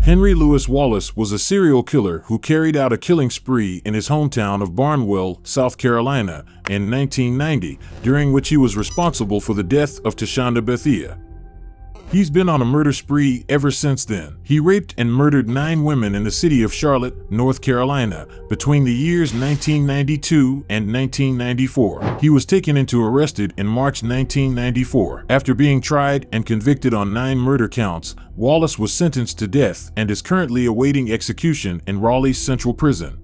Henry Louis Wallace was a serial killer who carried out a killing spree in his hometown of Barnwell, South Carolina, in 1990, during which he was responsible for the death of Tashonda Bethia. He's been on a murder spree ever since then. He raped and murdered 9 women in the city of Charlotte, North Carolina, between the years 1992 and 1994. He was taken into arrested in March 1994. After being tried and convicted on 9 murder counts, Wallace was sentenced to death and is currently awaiting execution in Raleigh's Central Prison.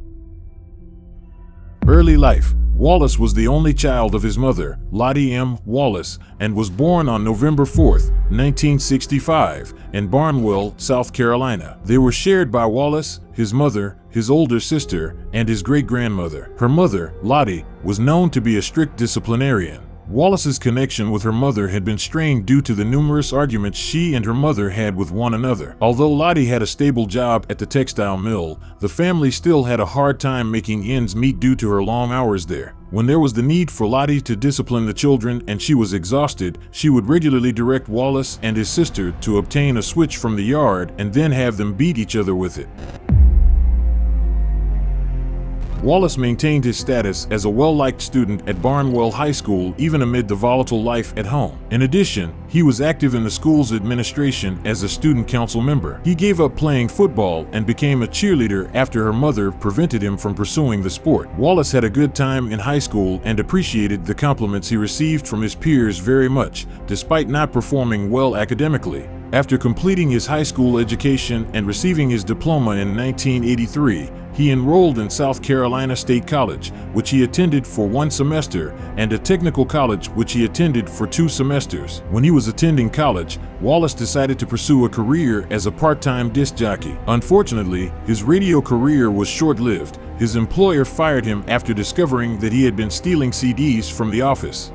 Early life. Wallace was the only child of his mother, Lottie M. Wallace, and was born on November 4, 1965, in Barnwell, South Carolina. They were shared by Wallace, his mother, his older sister, and his great-grandmother. Her mother, Lottie, was known to be a strict disciplinarian. Wallace's connection with her mother had been strained due to the numerous arguments she and her mother had with one another. Although Lottie had a stable job at the textile mill, the family still had a hard time making ends meet due to her long hours there. When there was the need for Lottie to discipline the children and she was exhausted, she would regularly direct Wallace and his sister to obtain a switch from the yard and then have them beat each other with it. Wallace maintained his status as a well-liked student at Barnwell High School even amid the volatile life at home. In addition, he was active in the school's administration as a student council member. He gave up playing football and became a cheerleader after her mother prevented him from pursuing the sport. Wallace had a good time in high school and appreciated the compliments he received from his peers very much, despite not performing well academically. After completing his high school education and receiving his diploma in 1983, he enrolled in South Carolina State College, which he attended for 1 semester, and a technical college which he attended for 2 semesters. When he was attending college, Wallace decided to pursue a career as a part-time disc jockey. Unfortunately, his radio career was short-lived. His employer fired him after discovering that he had been stealing CDs from the office.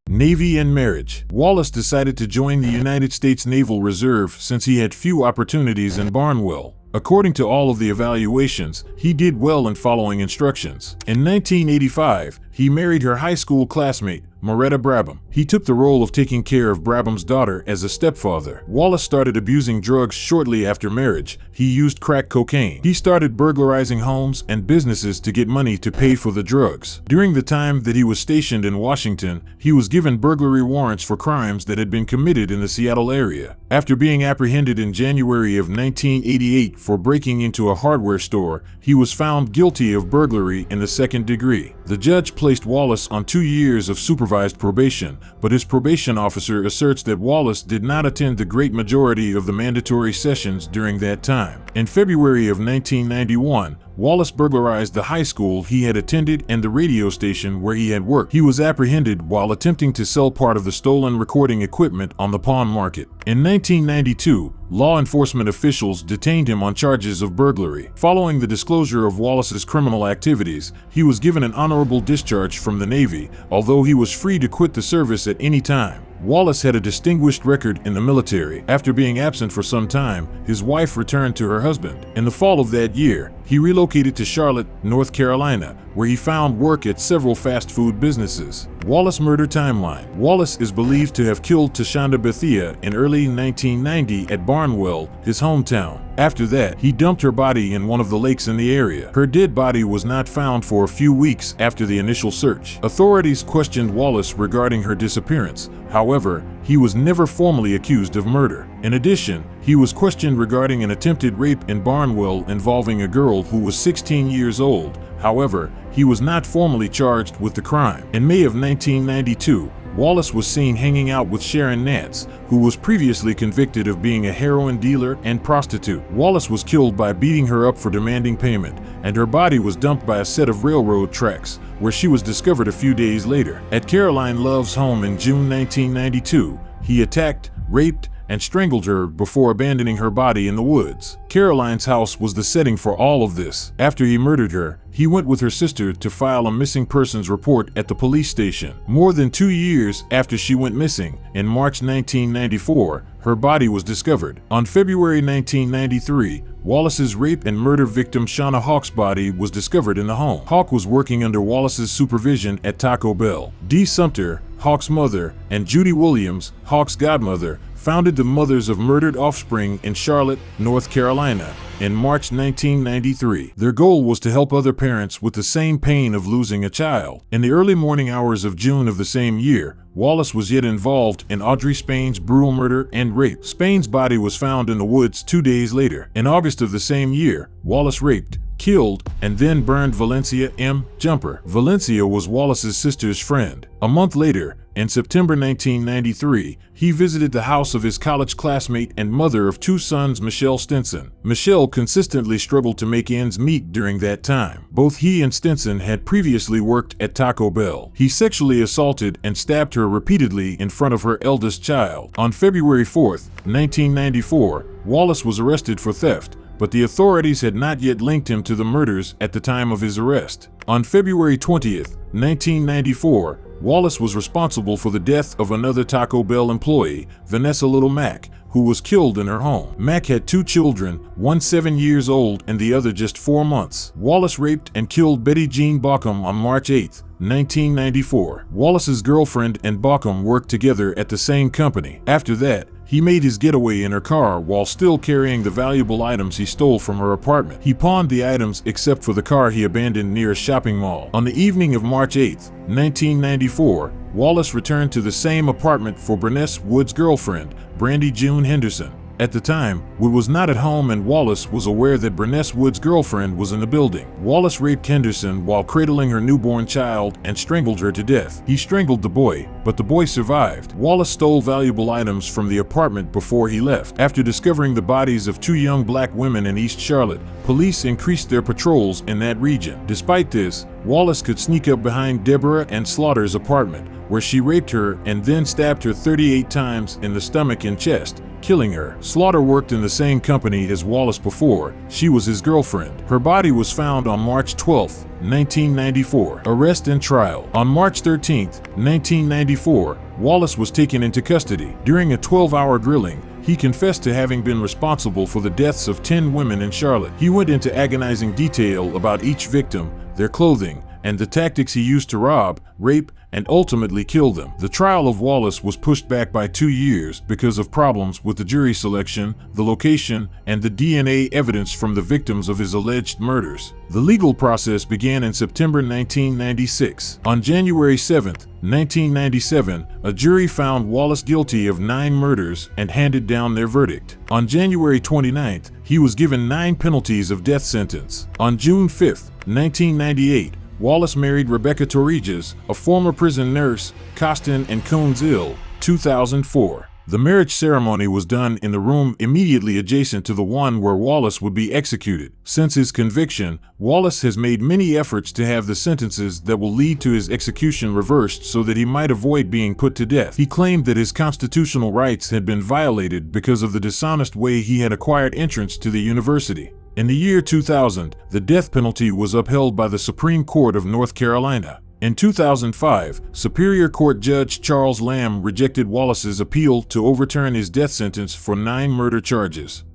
Navy and marriage. Wallace decided to join the United States Naval Reserve since he had few opportunities in Barnwell. According to all of the evaluations, he did well in following instructions. In 1985, he married her high school classmate, Moretta Brabham. He took the role of taking care of Brabham's daughter as a stepfather. Wallace started abusing drugs shortly after marriage. He used crack cocaine. He started burglarizing homes and businesses to get money to pay for the drugs. During the time that he was stationed in Washington, he was given burglary warrants for crimes that had been committed in the Seattle area. After being apprehended in January of 1988 for breaking into a hardware store, he was found guilty of burglary in the 2nd degree. The judge placed Wallace on 2 years of supervised probation, but his probation officer asserts that Wallace did not attend the great majority of the mandatory sessions during that time. In February of 1991, Wallace burglarized the high school he had attended and the radio station where he had worked. He was apprehended while attempting to sell part of the stolen recording equipment on the pawn market. In 1992, law enforcement officials detained him on charges of burglary. Following the disclosure of Wallace's criminal activities, he was given an honorable discharge from the Navy, although he was free to quit the service at any time. Wallace had a distinguished record in the military. After being absent for some time, his wife returned to her husband. In the fall of that year, he relocated to Charlotte, North Carolina, where he found work at several fast food businesses. Wallace murder timeline. Wallace is believed to have killed Tashonda Bethia in early 1990 at Barnwell, his hometown. After that, he dumped her body in one of the lakes in the area. Her dead body was not found for a few weeks after the initial search. Authorities questioned Wallace regarding her disappearance. However, he was never formally accused of murder. In addition, he was questioned regarding an attempted rape in Barnwell involving a girl who was 16 years old. However, he was not formally charged with the crime. In May of 1992, Wallace was seen hanging out with Sharon Nance, who was previously convicted of being a heroin dealer and prostitute. Wallace was killed by beating her up for demanding payment, and her body was dumped by a set of railroad tracks, where she was discovered a few days later. At Caroline Love's home in June 1992, he attacked, raped, and strangled her before abandoning her body in the woods. Caroline's house was the setting for all of this. After he murdered her, he went with her sister to file a missing persons report at the police station. More than 2 years after she went missing, in March 1994, her body was discovered. On February 1993, Wallace's rape and murder victim Shauna Hawk's body was discovered in the home. Hawk was working under Wallace's supervision at Taco Bell. Dee Sumter, Hawk's mother, and Judy Williams, Hawk's godmother, founded the Mothers of Murdered Offspring in Charlotte, North Carolina, in March 1993. Their goal was to help other parents with the same pain of losing a child. In the early morning hours of June of the same year, Wallace was yet involved in Audrey Spain's brutal murder and rape. Spain's body was found in the woods 2 days later. In August of the same year, Wallace raped, killed, and then burned Valencia M. Jumper. Valencia was Wallace's sister's friend. A month later, in September 1993, he visited the house of his college classmate and mother of 2 sons, Michelle Stinson. Michelle consistently struggled to make ends meet during that time. Both he and Stinson had previously worked at Taco Bell. He sexually assaulted and stabbed her repeatedly in front of her eldest child. On February 4, 1994, Wallace was arrested for theft, but the authorities had not yet linked him to the murders at the time of his arrest. On February 20, 1994, Wallace was responsible for the death of another Taco Bell employee, Vanessa Little Mack, who was killed in her home. Mack had 2 children, one 7 years old and the other just 4 months. Wallace raped and killed Betty Jean Baucom on March 8, 1994. Wallace's girlfriend and Baucom worked together at the same company. After that, he made his getaway in her car while still carrying the valuable items he stole from her apartment. He pawned the items except for the car he abandoned near a shopping mall. On the evening of March 8, 1994, Wallace returned to the same apartment for Bernice Wood's girlfriend, Brandy June Henderson. At the time, Wood was not at home and Wallace was aware that Bernice Wood's girlfriend was in the building. Wallace raped Henderson while cradling her newborn child and strangled her to death. He strangled the boy, but the boy survived. Wallace stole valuable items from the apartment before he left. After discovering the bodies of 2 young black women in East Charlotte, police increased their patrols in that region. Despite this, Wallace could sneak up behind Deborah Ann Slaughter's apartment, where she raped her and then stabbed her 38 times in the stomach and chest, killing her. Slaughter worked in the same company as Wallace before. She was his girlfriend. Her body was found on March 12, 1994. Arrest and trial. On March 13, 1994, Wallace was taken into custody. During a 12-hour grilling, he confessed to having been responsible for the deaths of 10 women in Charlotte. He went into agonizing detail about each victim, their clothing, and the tactics he used to rob, rape, and ultimately kill them. The trial of Wallace was pushed back by 2 years because of problems with the jury selection, the location, and the DNA evidence from the victims of his alleged murders. The legal process began in September 1996. On January 7, 1997, a jury found Wallace guilty of 9 murders and handed down their verdict. On January 29, he was given 9 penalties of death sentence. On June 5, 1998, Wallace married Rebecca Torrijos, a former prison nurse, Costin and Coons Ill, 2004. The marriage ceremony was done in the room immediately adjacent to the one where Wallace would be executed. Since his conviction, Wallace has made many efforts to have the sentences that will lead to his execution reversed so that he might avoid being put to death. He claimed that his constitutional rights had been violated because of the dishonest way he had acquired entrance to the university. In the year 2000, the death penalty was upheld by the Supreme Court of North Carolina. In 2005, Superior Court Judge Charles Lamb rejected Wallace's appeal to overturn his death sentence for 9 murder charges.